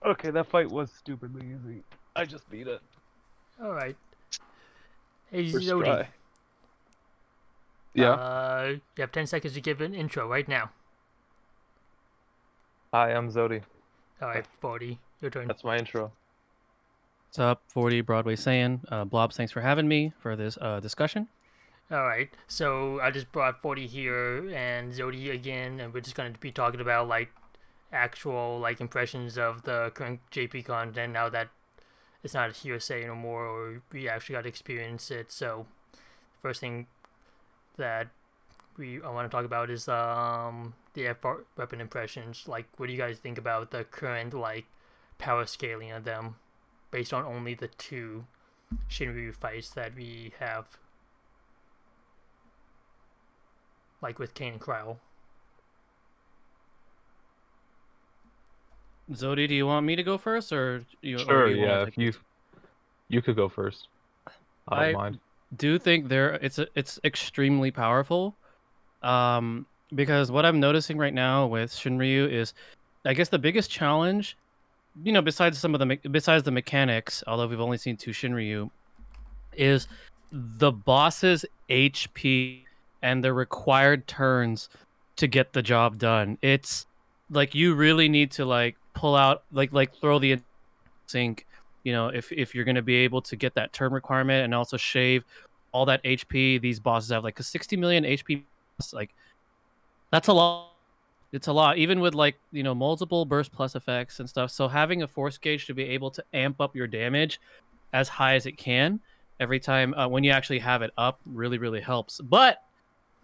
Okay, that fight was stupidly easy. I just beat it. All right. Hey, First Zodi. try. Yeah. You have 10 seconds to give an intro right now. Hi, I'm Zodi. All right, 40. Your turn. That's my intro. What's up, 40 Broadway Saiyan? Blobs, thanks for having me for this discussion. All right. So I just brought 40 here and Zodi again, and we're just going to be talking about like actual like impressions of the current JP content now that it's not hearsay no more, or we actually got to experience it. So first thing that I want to talk about is the F weapon impressions. Like, what do you guys think about the current like power scaling of them, based on only the two Shinryu fights that we have, like with Kane and Cryle? Zodi, do you want me to go first, or do Sure, you want yeah. to If take this? you could go first. I don't I mind. do think it's extremely powerful. Because what I'm noticing right now with Shinryu is, I guess the biggest challenge, besides besides the mechanics, although we've only seen two Shinryu, is the boss's HP and the required turns to get the job done. It's like you really need to like pull out like throw the sink, if you're going to be able to get that turn requirement and also shave all that HP these bosses have, like a 60 million HP, like that's a lot. It's a lot, even with like multiple burst plus effects and stuff. So having a force gauge to be able to amp up your damage as high as it can every time when you actually have it up really helps. But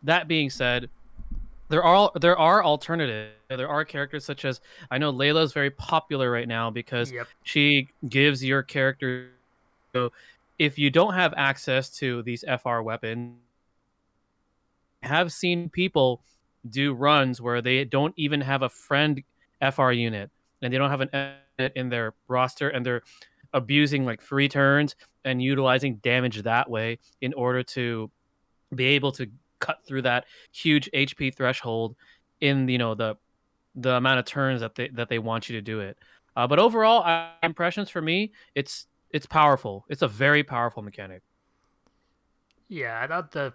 that being said, there are alternatives. There are characters such as, I know Layla is very popular right now because Yep. she gives your character, so if you don't have access to these FR weapons, I have seen people do runs where they don't even have a friend FR unit and they don't have an unit in their roster, and they're abusing like free turns and utilizing damage that way in order to be able to cut through that huge HP threshold in the amount of turns that they want you to do it. But overall, impressions for me, it's powerful. It's a very powerful mechanic. Yeah, I thought the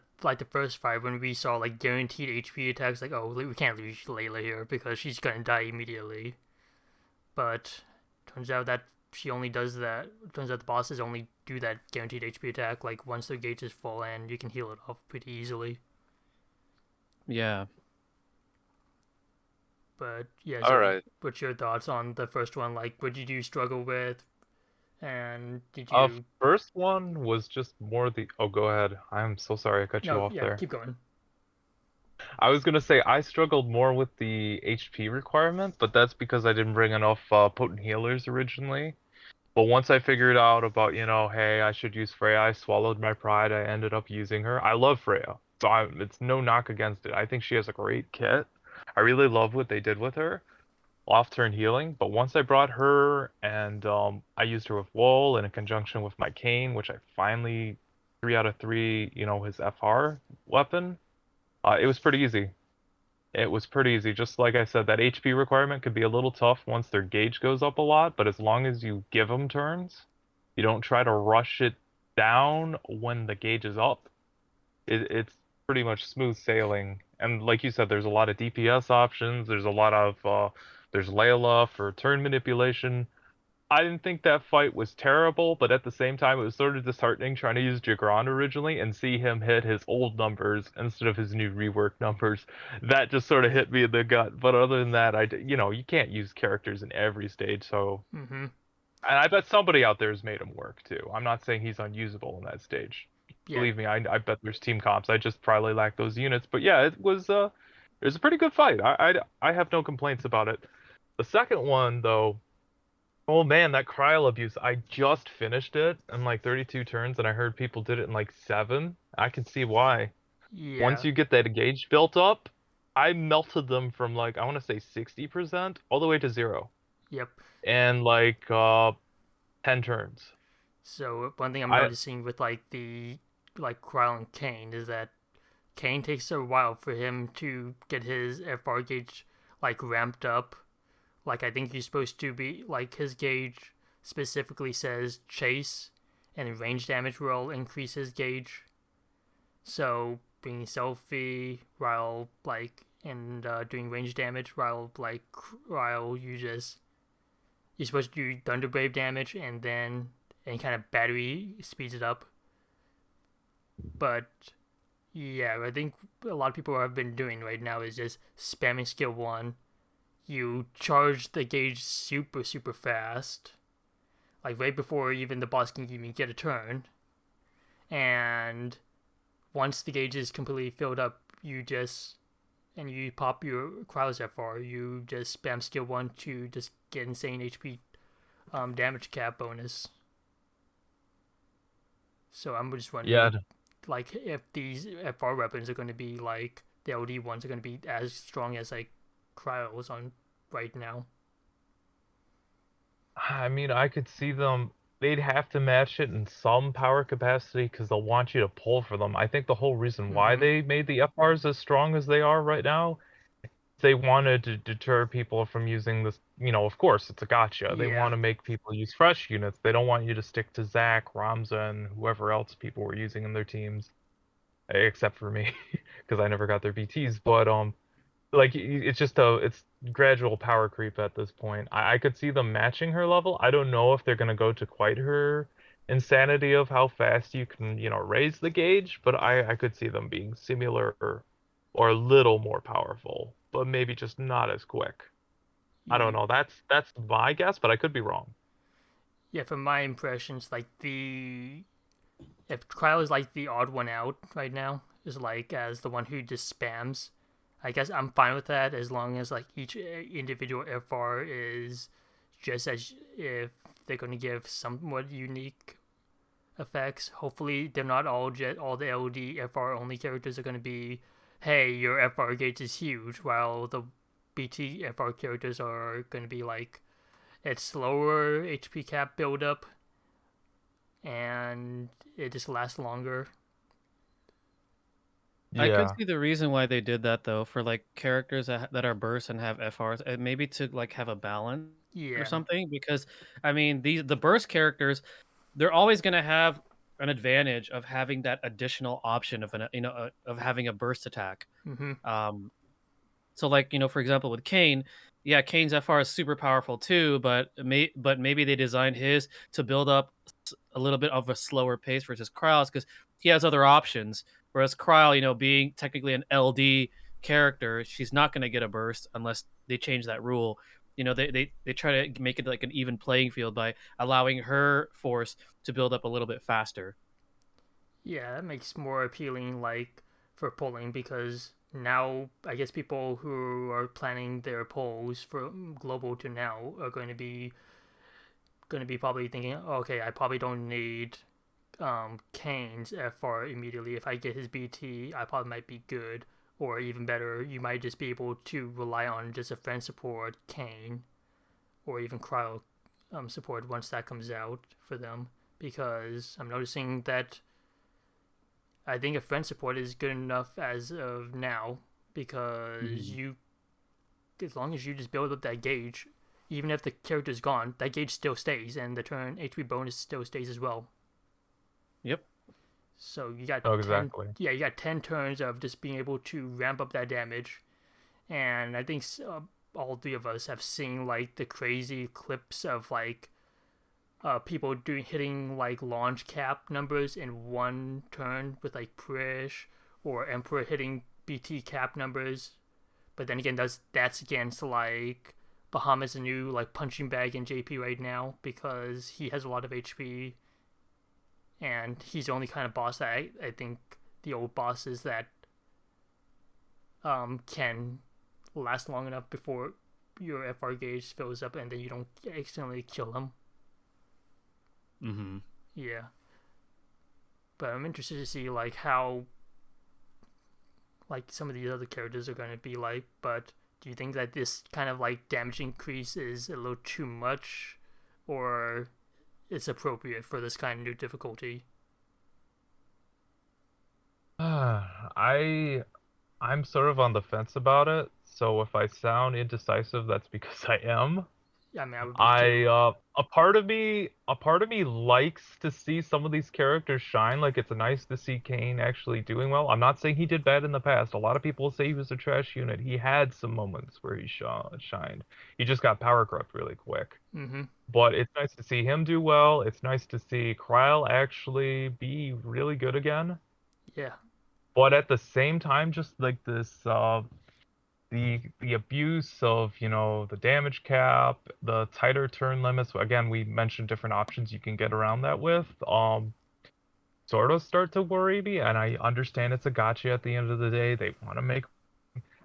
first fight when we saw like guaranteed HP attacks, like, oh, we can't lose Layla here because she's gonna die immediately. But turns out that she only does that. Turns out the bosses only do that guaranteed HP attack like once their gauge is full, and you can heal it off pretty easily. Yeah. But yeah, All Zodi, right. what's your thoughts on the first one? Like, what did you struggle with, and did you? First one was just more the. Oh, go ahead. I'm so sorry I cut you No, off yeah, there. keep going. I was gonna say I struggled more with the HP requirement, but that's because I didn't bring enough potent healers originally. But once I figured out about, hey, I should use Freya, I swallowed my pride. I ended up using her. I love Freya, so it's no knock against it. I think she has a great kit. I really love what they did with her, off-turn healing. But once I brought her and I used her with Wool in conjunction with my cane, which I finally 3 out of 3, his FR weapon. It was pretty easy. It was pretty easy. Just like I said, that HP requirement could be a little tough once their gauge goes up a lot, but as long as you give them turns, you don't try to rush it down when the gauge is up, it's pretty much smooth sailing. And like you said, there's a lot of DPS options. There's Layla for turn manipulation. I didn't think that fight was terrible, but at the same time, it was sort of disheartening trying to use Jagron originally and see him hit his old numbers instead of his new rework numbers. That just sort of hit me in the gut. But other than that, you can't use characters in every stage, so. Mm-hmm. And I bet somebody out there has made him work too. I'm not saying he's unusable in that stage. Yeah, Believe me, I bet there's team comps. I just probably lack those units. But yeah, it was a pretty good fight. I have no complaints about it. The second one though. Oh man, that cryo abuse. I just finished it in like 32 turns and I heard people did it in like 7. I can see why. Once yeah, you get that gauge built up, I melted them from like I want to say 60% all the way to 0 yep. in like 10 turns. So one thing I'm I noticing with like the like Cryle and Kane is that Kane takes a while for him to get his FR gauge like ramped up. Like I think he's supposed to be like his gauge specifically says chase, and range damage will increase his gauge. So being selfie while like and doing range damage while you're supposed to do thunder brave damage and then any kind of battery speeds it up. But yeah, I think a lot of people have been doing right now is just spamming skill one. You charge the gauge super fast, like right before even the boss can even get a turn. And once the gauge is completely filled up, you pop your Crow's FR. You just spam skill one to just get insane HP damage cap bonus. So I'm just Yeah, wondering, like, if these FR weapons are going to be like the LD ones are going to be as strong as like Cryos on right now. I mean, I could see them. They'd have to match it in some power capacity because they'll want you to pull for them. I think the whole reason why Mm-hmm. they made the FRs as strong as they are right now, they wanted to deter people from using this. Of course, it's a gotcha. They Yeah. want to make people use fresh units. They don't want you to stick to Zac, Ramza, and whoever else people were using in their teams, except for me, because I never got their BTs. But like it's gradual power creep at this point. I could see them matching her level. I don't know if they're gonna go to quite her insanity of how fast you can, raise the gauge, but I could see them being similar or a little more powerful, but maybe just not as quick. I don't Yeah. know. That's my guess, but I could be wrong. Yeah, from my impressions, like the if Cryo is like the odd one out right now, is like as the one who just spams. I guess I'm fine with that as long as like each individual FR is just as if they're going to give somewhat unique effects. Hopefully, they're not all the LD FR only characters are going to be, hey, your FR gauge is huge, while the BT FR characters are going to be like it's slower HP cap buildup and it just lasts longer. I could Yeah. see the reason why they did that though, for like characters that are bursts and have FRs, maybe to like have a balance or Yeah. something. Because I mean, the burst characters, they're always going to have an advantage of having that additional option of of having a burst attack. Mm-hmm. Um, so like, for example, with Kane, yeah, Kane's FR is super powerful too, but maybe they designed his to build up a little bit of a slower pace versus Kryle's because he has other options. Whereas Kryle, being technically an LD character, she's not going to get a burst unless they change that rule. They try to make it like an even playing field by allowing her force to build up a little bit faster. Yeah, that makes more appealing, like for polling, because now I guess people who are planning their polls from global to now are going to be probably thinking, okay, I probably don't need Kane's FR immediately. If I get his BT, I probably might be good. Or even better, you might just be able to rely on just a friend support Kane, or even Cryo support once that comes out for them. Because I'm noticing that I think a friend support is good enough as of now because Mhm. as long as you just build up that gauge, even if the character's gone, that gauge still stays and the turn HP bonus still stays as well. Yep. So you got Oh, 10, exactly. yeah, you got 10 turns of just being able to ramp up that damage. And I think all three of us have seen like the crazy clips of like people doing hitting like launch cap numbers in one turn with like Prish or Emperor hitting BT cap numbers. But then again, that's against like Bahamut's a new like punching bag in JP right now because he has a lot of HP and he's the only kind of boss that I think the old bosses that can last long enough before your FR gauge fills up and then you don't accidentally kill him. Hmm. Yeah. But I'm interested to see like how like some of these other characters are going to be like. But do you think that this kind of like damage increase is a little too much, or it's appropriate for this kind of new difficulty? I I'm sort of on the fence about it. So if I sound indecisive, that's because I am. Yeah, I mean, I would be I too. a part of me likes to see some of these characters shine. Like it's nice to see Kane actually doing well. I'm not saying he did bad in the past. A lot of people say he was a trash unit. He had some moments where he shined. He just got power corrupt really quick. Mm-hmm. But it's nice to see him do well. It's nice to see Kryle actually be really good again. Yeah. But at the same time, just like this the abuse of, the damage cap, the tighter turn limits. Again, we mentioned different options you can get around that with. Sort of start to worry me, and I understand it's a gotcha at the end of the day.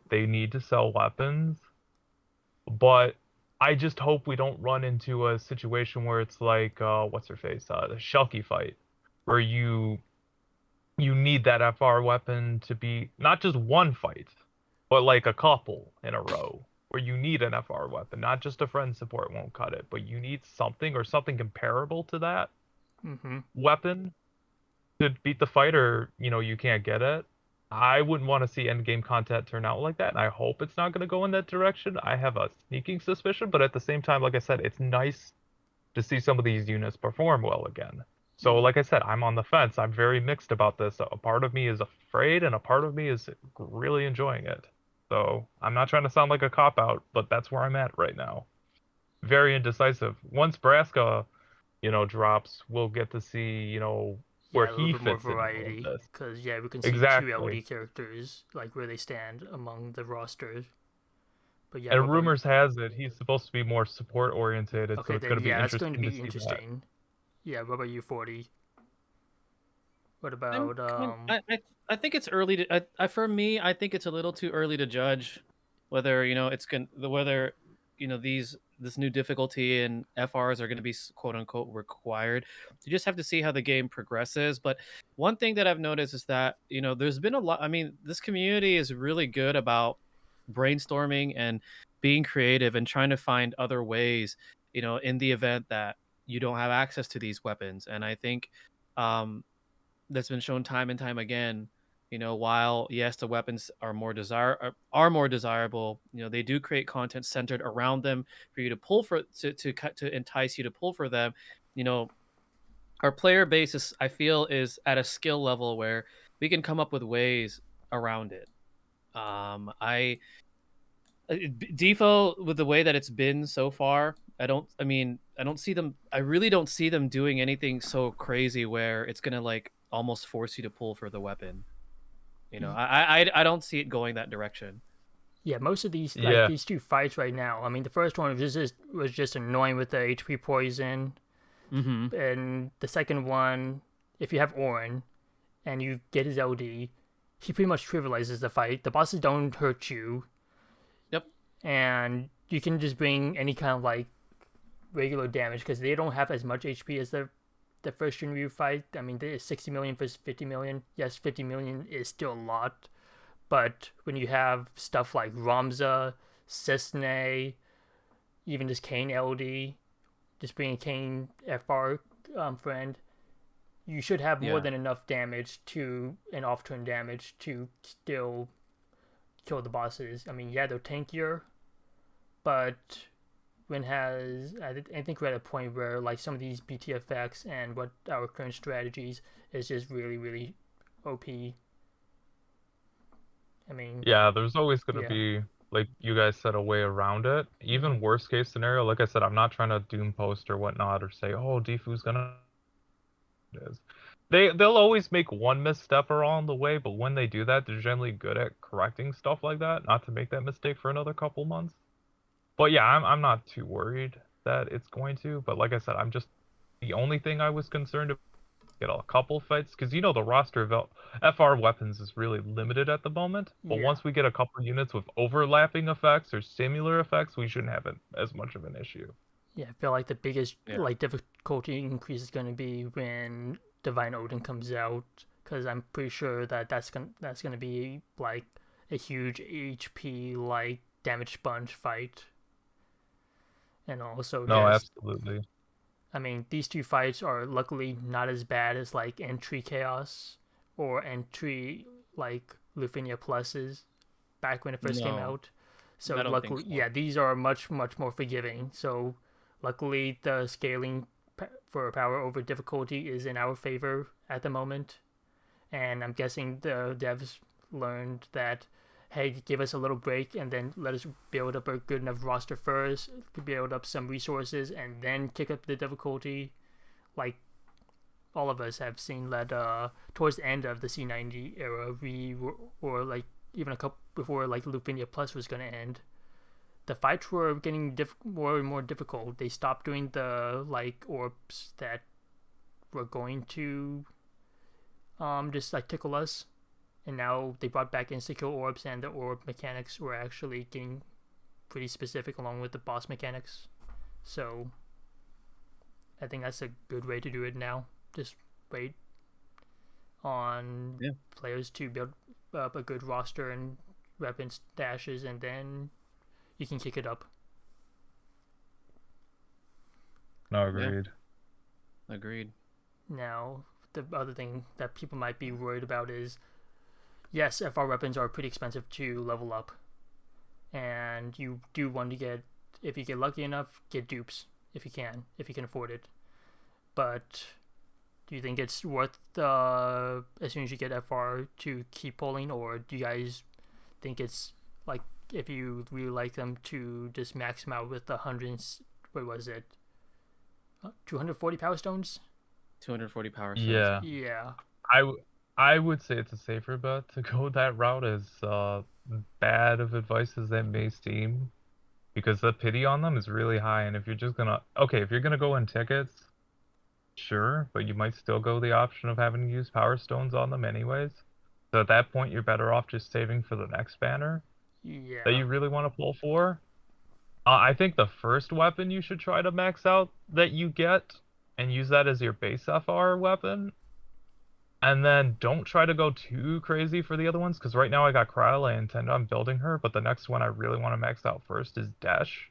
They need to sell weapons, but I just hope we don't run into a situation where it's like, what's her face, the Shulky fight, where you need that FR weapon to be not just one fight, but like a couple in a row, where you need an FR weapon, not just a friend support won't cut it, but you need something or something comparable to that Mm-hmm. weapon to beat the fight, or you can't get it. I wouldn't want to see end game content turn out like that, and I hope it's not going to go in that direction. I have a sneaking suspicion, but at the same time, like I said, it's nice to see some of these units perform well again. So, Yeah. like I said, I'm on the fence. I'm very mixed about this. A part of me is afraid, and a part of me is really enjoying it. So, I'm not trying to sound like a cop out, but that's where I'm at right now. Very indecisive. Once Braska, drops, we'll get to see, where Yeah, a little he bit more fits into all of variety. this. Because, yeah, we can see two Exactly. LD characters, like, where they stand among the rosters. But, yeah, what And about you? rumors has it he's supposed to be more support oriented, so Okay, it's then, going to be yeah, that's going to interesting to be see that. interesting. Yeah, what about you, 40? What I'm about, kind I think it's early to for me, I think it's a little too early to judge whether, it's going the whether, this new difficulty and FRs are going to be quote unquote required. You just have to see how the game progresses. But one thing that I've noticed is that, there's been a lot. I mean, this community is really good about brainstorming and being creative and trying to find other ways, in the event that you don't have access to these weapons. And I think, um, that's been shown time and time again. While yes, the weapons are more desirable, they do create content centered around them for you to pull for to entice you to pull for them. You know, our player base is, I feel, is at a skill level where we can come up with ways around it. I Defo, with the way that it's been so far, I don't see them. I really don't see them doing anything so crazy where it's gonna like almost force you to pull for the weapon. I don't see it going that direction. yeah, most of these, like, Yeah. these two fights right now, I mean, the first one was just annoying with the HP poison. Mm-hmm. And the second one, if you have Orin and you get his LD, he pretty much trivializes the fight. The bosses don't hurt you, Yep. and you can just bring any kind of like regular damage because they don't have as much HP as the first Shinryu fight. I mean, there is 60 million versus 50 million. Yes, 50 million is still a lot, but when you have stuff like Ramza, Cessne, even this Kane LD, just bringing Kane FR friend, you should have more Yeah. than enough damage to an off turn damage to still kill the bosses. I mean, yeah, they're tankier, but I think we're at a point where like some of these BTFX and what our current strategies is just really really OP. I mean, Yeah, there's always going to yeah, be, like you guys said, a way around it. mm-hmm. Even worst case scenario, like I said, I'm not trying to doom post or whatnot or say, oh, Defu's gonna is. They'll always make one misstep along the way, but when they do that, they're generally good at correcting stuff like that, not to make that mistake for another couple months. But yeah, I'm not too worried that it's going to. But like I said, I'm just the only thing I was concerned about get a couple fights because the roster of FR weapons is really limited at the moment. But Yeah, once we get a couple units with overlapping effects or similar effects, we shouldn't have as much of an issue. yeah. I feel like the biggest Yeah. like difficulty increase is going to be when Divine Odin comes out because I'm pretty sure that that's gonna be like a huge HP like damage sponge fight, and also No, just absolutely. I mean these two fights are luckily not as bad as like entry chaos or entry like Lufenia Pluses back when it first came No, out. So I don't think luckily, so. yeah, these are much more forgiving. So luckily, the scaling for power over difficulty is in our favor at the moment, and I'm guessing the devs learned that, hey, give us a little break and then let us build up a good enough roster first, build up some resources, and then kick up the difficulty. Like all of us have seen that towards the end of the C90 era, we were, or like even a couple before like Lufenia Plus was going to end, the fights were getting more and more difficult. They stopped doing the like orbs that were going to just like tickle us, and now they brought back insta-kill orbs, and the orb mechanics were actually getting pretty specific along with the boss mechanics. So I think that's a good way to do it now. Just wait on Yeah. players to build up a good roster and weapon stashes, and then you can kick it up. No, Yeah. agreed. Agreed. Now, the other thing that people might be worried about is, yes, FR weapons are pretty expensive to level up, and you do want to get, if you get lucky enough, get dupes if you can afford it. But do you think it's worth as soon as you get FR to keep pulling, or do you guys think it's like, if you really like them, to just max them out with 240 power stones? 240 power stones. Yeah, Yeah. I would say it's a safer bet to go that route, as bad of advice as that may seem, because the pity on them is really high. And if you're just gonna, okay, if you're gonna go in tickets, sure, but you might still go the option of having to use power stones on them anyways. So at that point, you're better off just saving for the next banner that Yeah. you really want to pull for. I think the first weapon you should try to max out that you get and use that as your base FR weapon. And then don't try to go too crazy for the other ones, because right now I got Kryla. I intend on building her, but the next one I really want to max out first is Dash.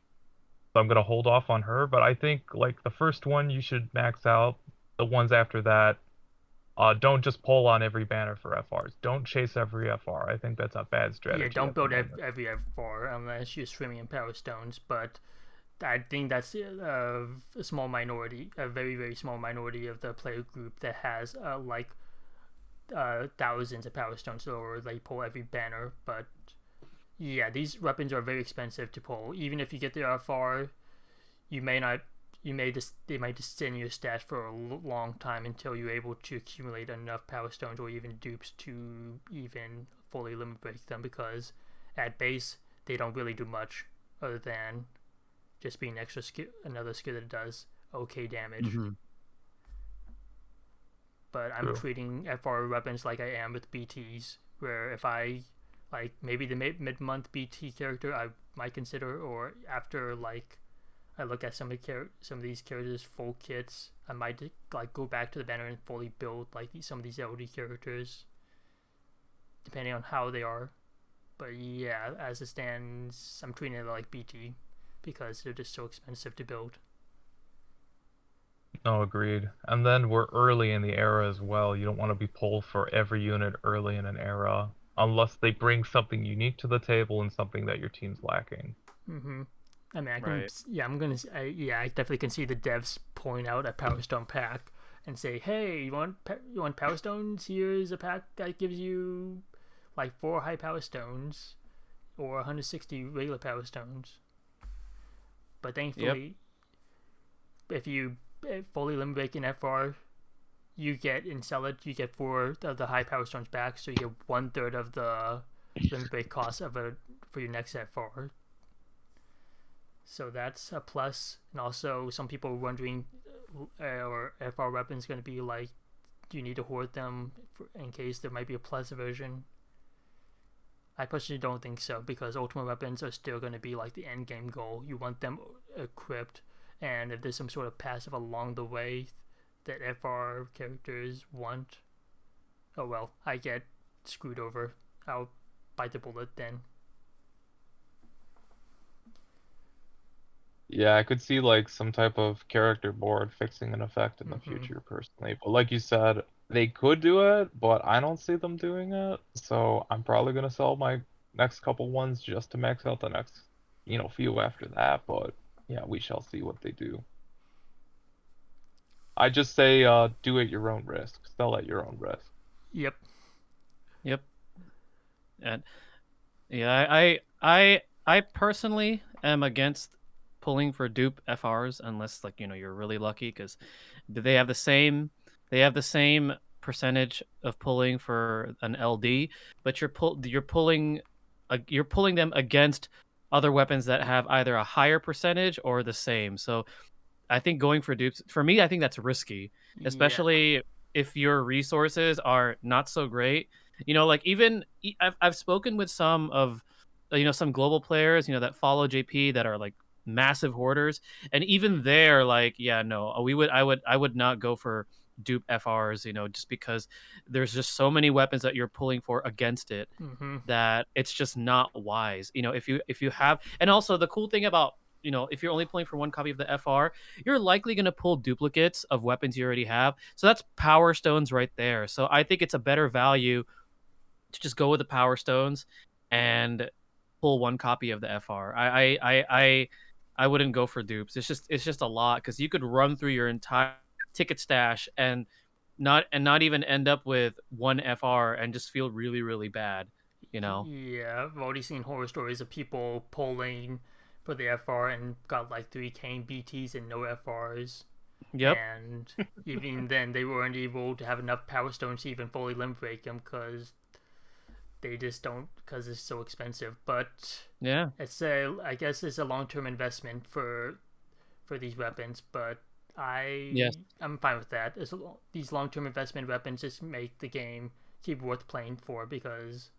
So I'm going to hold off on her, but I think like the first one you should max out. The ones after that, don't just pull on every banner for FRs. Don't chase every FR. I think that's a bad Yeah, strategy don't at the build moment. every F4 unless you're swimming in power stones, but I think that's a small minority, a very small minority of the player group that has thousands of power stones, or they pull every banner. But yeah, these weapons are very expensive to pull. Even if you get the FR, you may not. They might just sit in your stash for a long time until you're able to accumulate enough power stones or even dupes to even fully limit break them, because at base they don't really do much other than just being extra skill, another skill that does okay damage. Mm-hmm. But I'm True. treating FR weapons like I am with BTs, where if I like maybe the mid-month BT character I might consider, or after like I look at some of these characters' full kits, I might like go back to the banner and fully build like some of these LD characters, depending on how they are. But yeah, as it stands, I'm treating it like BT because they're just so expensive to build. No, agreed. And then we're early in the era as well. You don't want to be pulled for every unit early in an era unless they bring something unique to the table and something that your team's lacking. Mm-hmm. I mean, I can, Right. yeah, I definitely can see the devs pulling out a Power Stone pack and say, hey, you want Power Stones? Here's a pack that gives you like 4 high Power Stones or 160 regular Power Stones. But thankfully, if you fully limit break in FR, you get in Sell It, you get 4 of the high Power Stones back, so you get 1/3 of the limit break cost of it for your next FR. So that's a plus. And also, some people are wondering, are FR weapons going to be like, do you need to hoard them in case there might be a plus version? I personally don't think so, because ultimate weapons are still going to be like the end game goal. You want them equipped, and if there's some sort of passive along the way that FR characters want, oh well, I get screwed over. I'll bite the bullet then. Yeah, I could see like some type of character board fixing an effect in the Mm-hmm. future personally. But like you said, they could do it, but I don't see them doing it. So I'm probably gonna sell my next couple ones just to max out the next, few after that. But yeah, we shall see what they do. I just say do at your own risk. Sell at your own risk. Yep. Yep. And yeah, I personally am against pulling for dupe FRs unless like you're really lucky because they have the same percentage of pulling for an LD, but you're pulling them against other weapons that have either a higher percentage or the same. So I think going for dupes for me, I think that's risky, Yeah. especially if your resources are not so great. Like I've spoken with some of some global players, that follow JP that are like massive hoarders, and even they're like, yeah, no, I would not go for dupe FRs, just because there's just so many weapons that you're pulling for against it Mm-hmm. that it's just not wise. If you have, and also the cool thing about if you're only pulling for one copy of the FR, you're likely going to pull duplicates of weapons you already have. So that's power stones right there. So I think it's a better value to just go with the power stones and pull one copy of the FR. I wouldn't go for dupes. It's just a lot because you could run through your entire ticket stash and not even end up with one FR and just feel really really bad. You know. Yeah. I've already seen horror stories of people pulling for the FR and got like 3K BTs and no FRs. Yep. And even then, they weren't able to have enough power stones to even fully limb break them because they just don't, because it's so expensive. But Yeah. I guess it's a long term investment for these weapons. But Yes. I'm fine with that. These long term investment weapons just make the game keep worth playing for because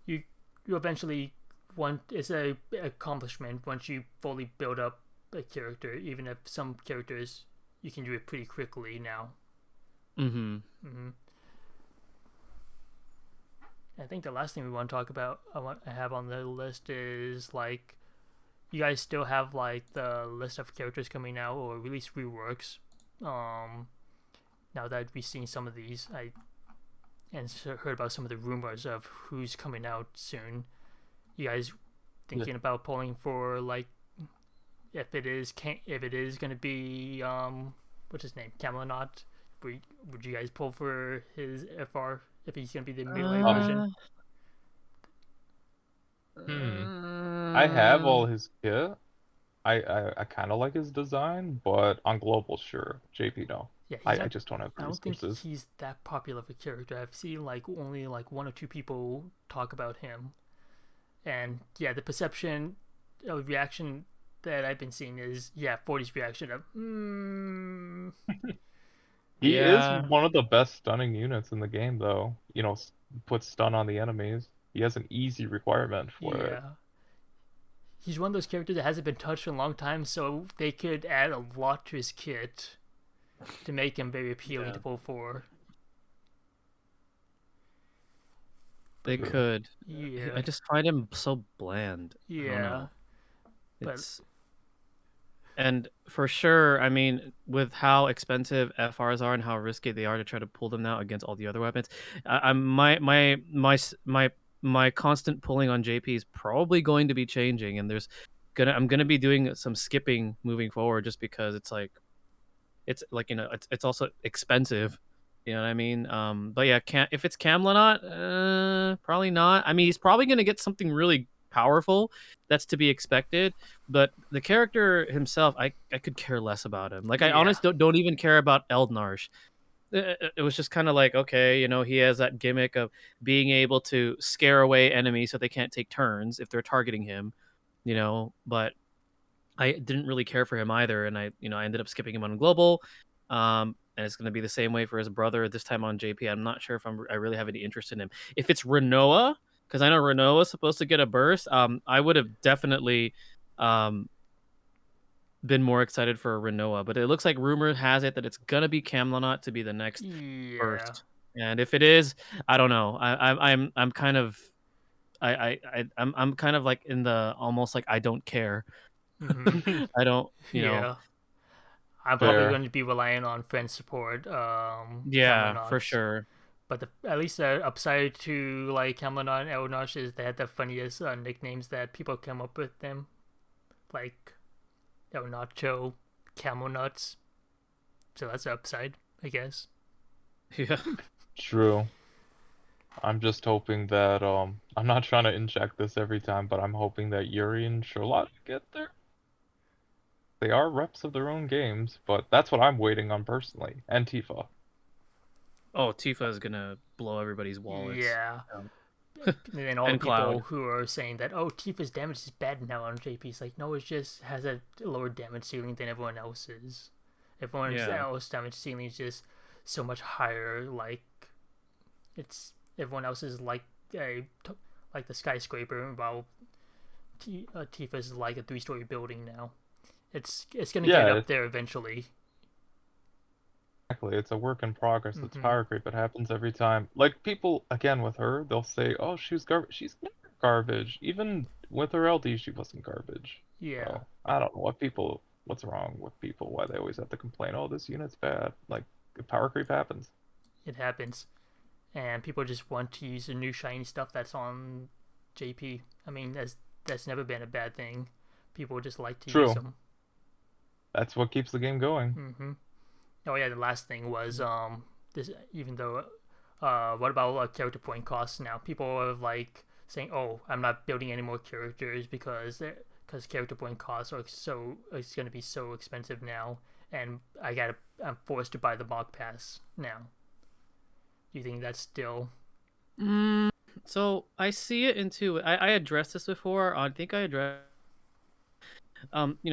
you you eventually want it's a accomplishment once you fully build up a character. Even if some characters you can do it pretty quickly now. Mm-hmm. Mm-hmm. I think the last thing we want to talk about, I have on the list is like you guys still have like the list of characters coming out or release reworks. Um, Now that we've seen some of these, I and heard about some of the rumors of who's coming out soon. You guys thinking about pulling for like if it is gonna be what's his name, Camelot? Would you guys pull for his FR if he's gonna be the melee version? Uh, Hmm. I have uh, all his kit. I kind of like his design, but on global, sure. JP, no. Yeah, he's I not. just don't have the I don't think resources. he's that popular of a character. I've seen like only like one or two people talk about him, and yeah, the perception of reaction that I've been seeing is 40's reaction of He is yeah. one of the best stunning units in the game, though. Put stun on the enemies. He has an easy requirement for it. yeah. He's one of those characters that hasn't been touched in a long time, so they could add a lot to his kit to make him very appealing Yeah. to pull for. They But could. I yeah, just find him so bland. I don't yeah, know. but It's and for sure, I mean, with how expensive FRs are and how risky they are to try to pull them out against all the other weapons, I'm my constant pulling on JP is probably going to be changing, and I'm gonna be doing some skipping moving forward just because it's also expensive. You know what I mean? But yeah, can't if it's Camlanot, probably not. I mean, he's probably gonna get something really powerful. That's to be expected. But the character himself, I could care less about him. Like I yeah, honestly don't even care about Eldnarsh. It was just kind of like, okay, he has that gimmick of being able to scare away enemies so they can't take turns if they're targeting him. But I didn't really care for him either, and I ended up skipping him on global. And it's going to be the same way for his brother this time on JP. I'm not sure if I really have any interest in him. If it's Renoa, because I know Renoa is supposed to get a burst, I would have definitely um, been more excited for Renoa. But it looks like rumor has it that it's gonna be Camlonot to be the next yeah. burst. And if it is, I don't know. I'm kind of I'm kind of like in the almost like I don't care. I don't, Yeah. I'm probably Fair. going to be relying on friend support, yeah, for Camelnots. sure. But at least the upside to like Camelnot and Elnosh is they had the funniest nicknames that people come up with them, like Elnacho, Camelnuts. So that's the upside, I guess. Yeah. True. I'm just hoping that I'm not trying to inject this every time, but I'm hoping that Yuri and Charlotte get there. They are reps of their own games, but that's what I'm waiting on personally. And Tifa. Oh, Tifa is gonna blow everybody's wallets. Yeah. Um, And then all the and people Cloud. who are saying that, oh, Tifa's damage is bad now on JP. It's like, no, it just has a lower damage ceiling than everyone else's. Everyone Yeah. else's damage ceiling is just so much higher. Like, it's everyone else is like like the skyscraper, while Tifa's like a 3-story building now. It's gonna get Yeah, up there eventually. exactly. It's a work in progress. It's Hmm. power creep. It happens every time. Like people, again with her, they'll say, "Oh, she's garbage." She's never garbage. Even with her LD, she wasn't garbage. Yeah, So I don't know what's wrong with people. Why they always have to complain, "Oh, this unit's bad." Like power creep happens. it happens, and people just want to use the new shiny stuff that's on JP. I mean, that's never been a bad thing. People just like to use True. them. That's what keeps the game going. Hmm. Oh yeah, the last thing was this. Even though, what about character point costs now? People are like saying, "Oh, I'm not building any more characters because character point costs are so it's going to be so expensive now, and I'm forced to buy the mock pass now." Do you think that's still? Mm, so I see it in two. I addressed this before. I think I addressed.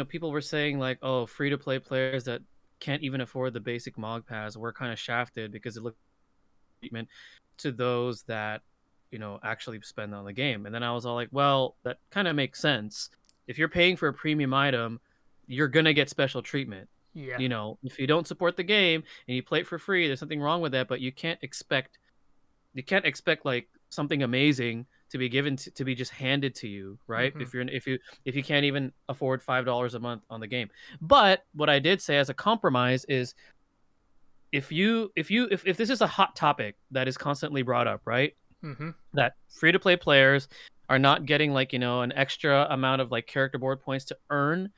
People were saying like, oh, free to play players that can't even afford the basic Mog Pass were kind of shafted because it looked treatment to those that actually spend on the game. And then I was all like, well, that kind of makes sense. If you're paying for a premium item, you're gonna get special treatment. Yeah. If you don't support the game and you play it for free, there's something wrong with that. But you can't expect like something amazing to be given to be just handed to you, right? Mm-hmm. If you can't even afford $5 a month on the game. But what I did say as a compromise is if this is a hot topic that is constantly brought up, right? Mm-hmm. That free to play players are not getting like an extra amount of like character board points to earn,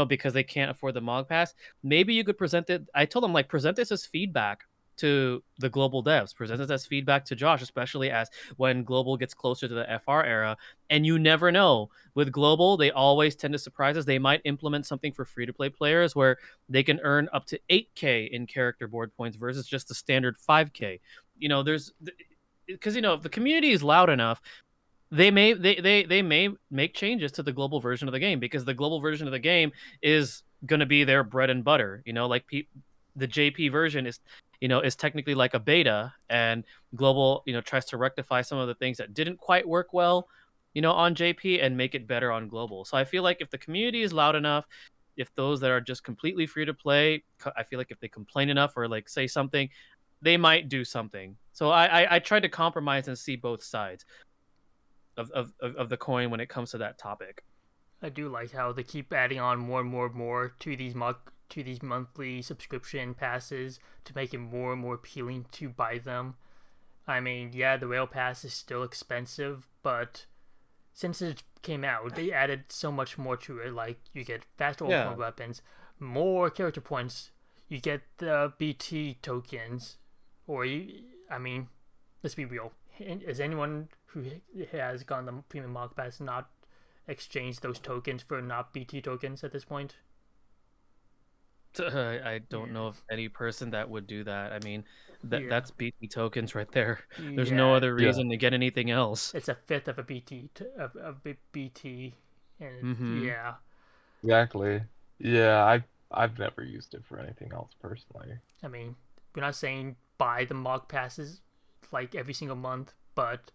because they can't afford the Mog Pass. Maybe you could present it. I told them like present this as feedback to the global devs. Present this as feedback to Josh, especially as when global gets closer to the FR era. And you never know. With global, they always tend to surprise us. They might implement something for free to play players where they can earn up to 8K in character board points versus just the standard 5K. There's because if the community is loud enough, they may make changes to the global version of the game, because the global version of the game is going to be their bread and butter. Like the JP version is technically like a beta, and global tries to rectify some of the things that didn't quite work well on JP and make it better on global. So I feel like if the community is loud enough, if those that are just completely free to play, I feel like if they complain enough or like say something, they might do something. So I tried to compromise and see both sides of the coin when it comes to that topic. I do like how they keep adding on more and more and more to these monthly subscription passes to make it more and more appealing to buy them. I mean, yeah, the rail pass is still expensive, but since it came out, they added so much more to it. Like you get faster Yeah. ultimate weapons, more character points, you get the BT tokens, I mean, let's be real. Is anyone who has gone the premium mark pass not exchanged those tokens for not BT tokens at this point? I don't Yeah, know of any person that would do that. I mean, yeah, that's BT tokens right there. There's no yeah. other Yeah, reason to get anything else. It's a fifth of a of BT, and Mm-hmm. yeah. exactly. Yeah, I've never used it for anything else personally. I mean, we're not saying buy the mog passes like every single month, but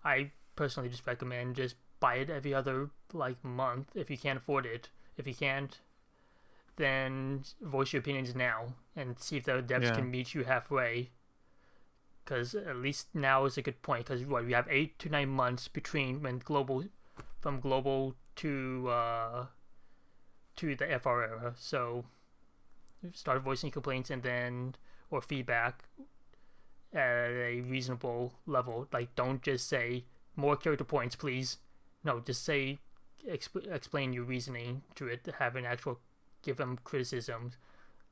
I personally just recommend just buy it every other like month if you can't afford it. If you can't, then voice your opinions now and see if the devs Yeah. can meet you halfway. Because at least now is a good point. Because what we have 8 to 9 months between when global, from global to to the FR era. So start voicing complaints and then or feedback at a reasonable level. Like, don't just say more character points, please. No, just say explain your reasoning to it. Have an actual give them criticisms,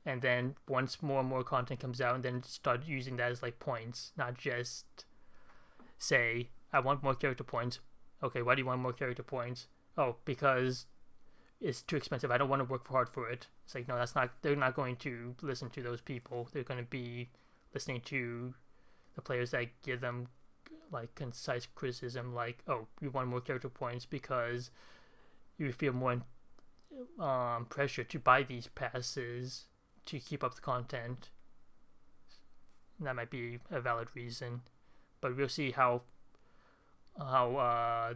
and then once more and more content comes out, and then start using that as like points, not just say I want more character points. Okay, why do you want more character points? Oh, because it's too expensive. I don't want to work hard for it. It's like, no, that's not. They're not going to listen to those people. They're going to be listening to the players that give them like concise criticism, like, oh, you want more character points because you feel more pressure to buy these passes to keep up the content. That might be a valid reason, but we'll see how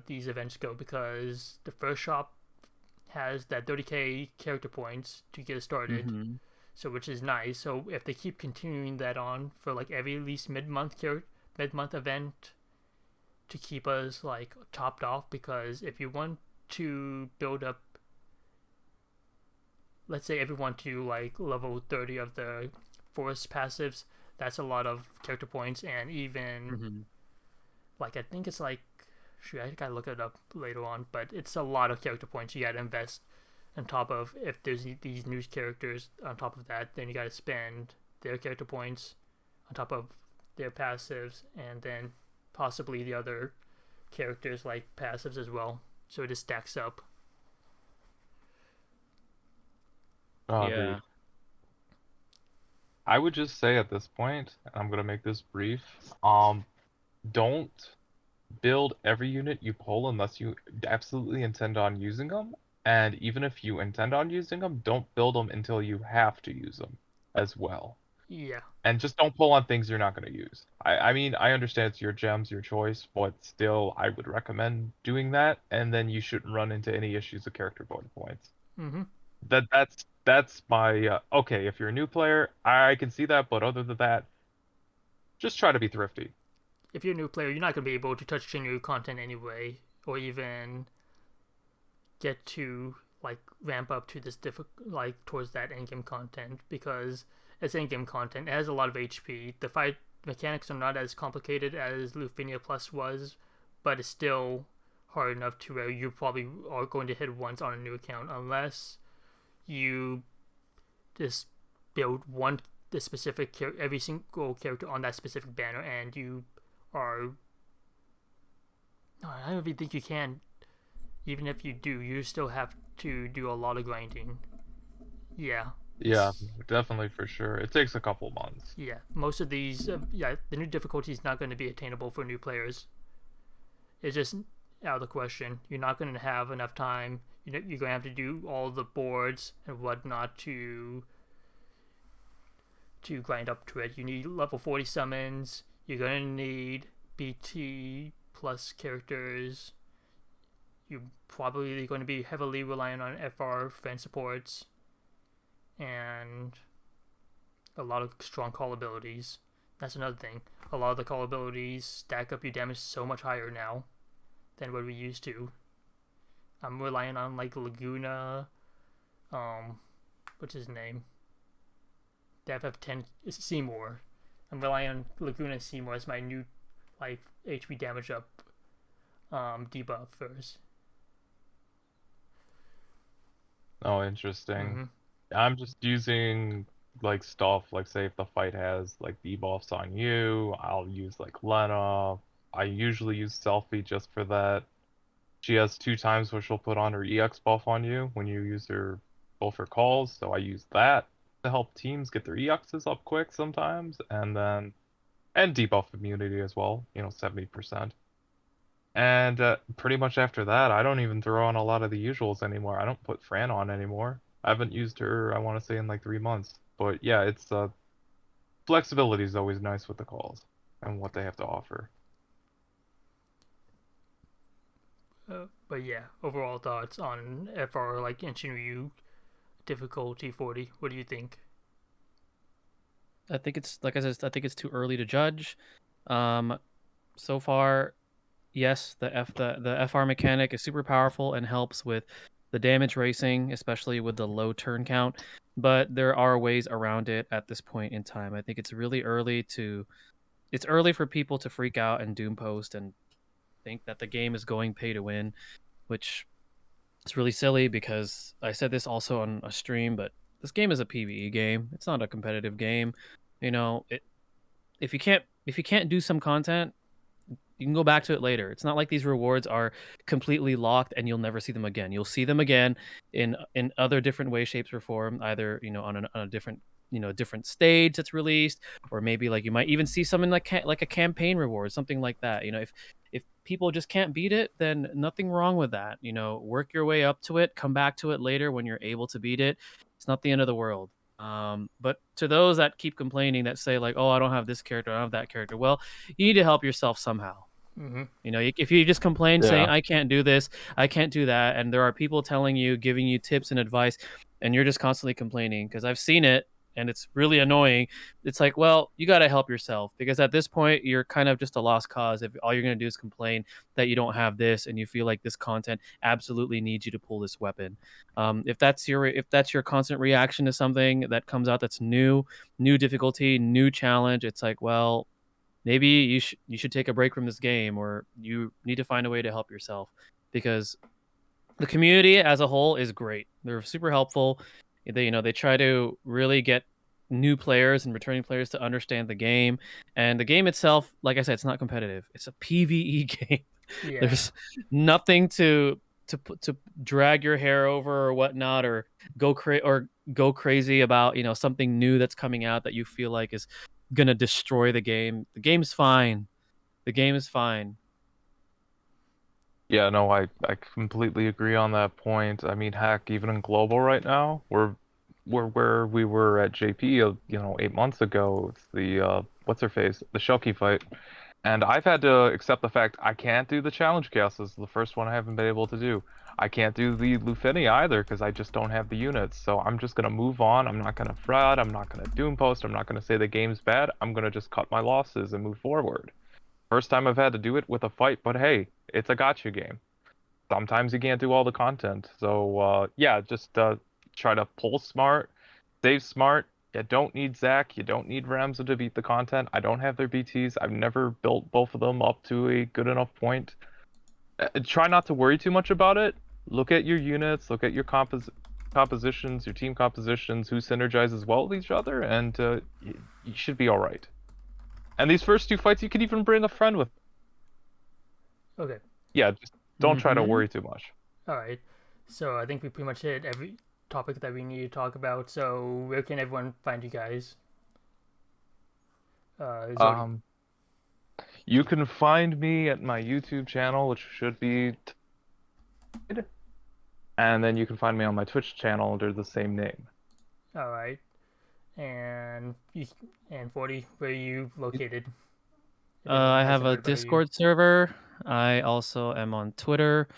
these events go, because the first shop has that 30k character points to get started, Mm-hmm. so which is nice. So if they keep continuing that on for like every at least mid-month event to keep us like topped off, because if you want to build up, let's say everyone to like level 30 of the forest passives, that's a lot of character points. And even Mm-hmm. like, I think it's like, shoot, I gotta look it up later on, but it's a lot of character points you gotta invest on top of. If there's these new characters on top of that, then you gotta spend their character points on top of their passives, and then possibly the other characters like passives as well. So it just stacks up. Agreed. Yeah. I would just say at this point, and I'm gonna make this brief, don't build every unit you pull unless you absolutely intend on using them. And even if you intend on using them, don't build them until you have to use them as well. Yeah. And just don't pull on things you're not going to use. I mean, I understand it's your gems, your choice, but still, I would recommend doing that, and then you shouldn't run into any issues with character bonus points. Mm-hmm. That's my okay. If you're a new player, I can see that, but other than that, just try to be thrifty. If you're a new player, you're not gonna be able to touch Shinryu content anyway, or even get to like ramp up to this like towards that endgame content, because it's endgame content. It has a lot of HP. The fight mechanics are not as complicated as Lufinia Plus was, but it's still hard enough to where you probably are going to hit once on a new account, unless you just build one the specific every single character on that specific banner, and you are. No, I don't even think you can. Even if you do, you still have to do a lot of grinding. Yeah. Yeah, definitely for sure. It takes a couple months. Yeah. Most of these, the new difficulty is not going to be attainable for new players. It's just out of the question. You're not going to have enough time. You're going to have to do all the boards and whatnot to grind up to it. You need level 40 summons. You're going to need BT plus characters. You're probably going to be heavily reliant on FR fan supports and a lot of strong call abilities. That's another thing. A lot of the call abilities stack up your damage so much higher now than what we used to. I'm relying on like Laguna, what's his name? The FF10 is Seymour. I'm relying on Laguna and Seymour as my new like HP damage up debuff first. Oh, interesting. Mm-hmm. I'm just using like stuff like say if the fight has like debuffs on you, I'll use like Lena. I usually use Selfie just for that. She has two times where she'll put on her EX buff on you when you use her both her calls, so I use that to help teams get their EXs up quick sometimes, and debuff immunity as well, 70%. And pretty much after that, I don't even throw on a lot of the usuals anymore. I don't put Fran on anymore. I haven't used her, I want to say, in like 3 months. But yeah, it's flexibility is always nice with the calls and what they have to offer. But yeah, overall thoughts on FR like in Shinryu difficulty 40. What do you think? I think it's like I said. I think it's too early to judge. So far, yes, the FR mechanic is super powerful and helps with the damage racing, especially with the low turn count. But there are ways around it at this point in time. I think it's really early to. It's early for people to freak out and doom post and think that the game is going pay to win, which is really silly because I said this also on a stream, but this game is a PvE game. It's not a competitive game. You know, if you can't do some content, you can go back to it later. It's not like these rewards are completely locked and you'll never see them again. You'll see them again in other different ways, shapes, or form. Either on a different different stage that's released, or maybe like you might even see something like a campaign reward, something like that. If people just can't beat it, then nothing wrong with that. Work your way up to it. Come back to it later when you're able to beat it. It's not the end of the world. But to those that keep complaining, that say like, "Oh, I don't have this character, I don't have that character," well, you need to help yourself somehow. Mm-hmm. If you just complain saying, Yeah. "I can't do this, I can't do that," and there are people telling you, giving you tips and advice, and you're just constantly complaining, because I've seen it and it's really annoying. It's like, well, you got to help yourself, because at this point you're kind of just a lost cause if all you're going to do is complain that you don't have this and you feel like this content absolutely needs you to pull this weapon. If that's your constant reaction to something that comes out that's new difficulty, new challenge, it's like, well, maybe you should take a break from this game, or you need to find a way to help yourself, because the community as a whole is great. They're super helpful. They try to really get new players and returning players to understand the game. And the game itself, like I said, it's not competitive. It's a PvE game. Yeah. There's nothing to drag your hair over or whatnot, or go crazy about something new that's coming out that you feel like is gonna destroy the game. The game's fine. The game is fine. Yeah, no, I completely agree on that point. I mean, heck, even in global right now, we're where we were at JP, 8 months ago. It's the what's her face, the Shelky fight, and I've had to accept the fact I can't do the challenge castles. The first one I haven't been able to do. I can't do the Lufeni either because I just don't have the units. So I'm just gonna move on. I'm not gonna fret. I'm not gonna doom post. I'm not gonna say the game's bad. I'm gonna just cut my losses and move forward. First time I've had to do it with a fight, but hey, it's a gotcha game. Sometimes you can't do all the content. So yeah, just try to pull smart, save smart. You don't need Zac, you don't need Ramza to beat the content. I don't have their BTs. I've never built both of them up to a good enough point. Try not to worry too much about it. Look at your units, look at your compositions, your team compositions, who synergizes well with each other, and you should be all right. And these first two fights, you could even bring a friend with. Okay. Yeah, just don't try to Mhm. worry too much. All right. So I think we pretty much hit every topic that we need to talk about. So where can everyone find you guys? Zodi. You can find me at my YouTube channel, which should be, and then you can find me on my Twitch channel under the same name. All right. And 40, where are you located? If anyone I has have heard a about you. Discord server. I also am on Twitter.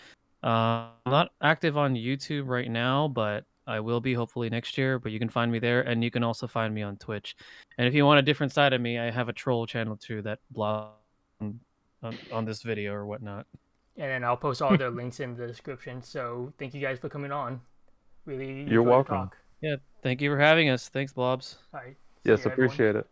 I'm not active on YouTube right now, but I will be hopefully next year. But you can find me there, and you can also find me on Twitch. And if you want a different side of me, I have a troll channel too that blogs on this video or whatnot. And then I'll post all their links in the description. So thank you guys for coming on. Really You're enjoyed the welcome. talk. Yeah, thank you for having us. Thanks, Blobs. All right. See Yes, you, everyone. appreciate it.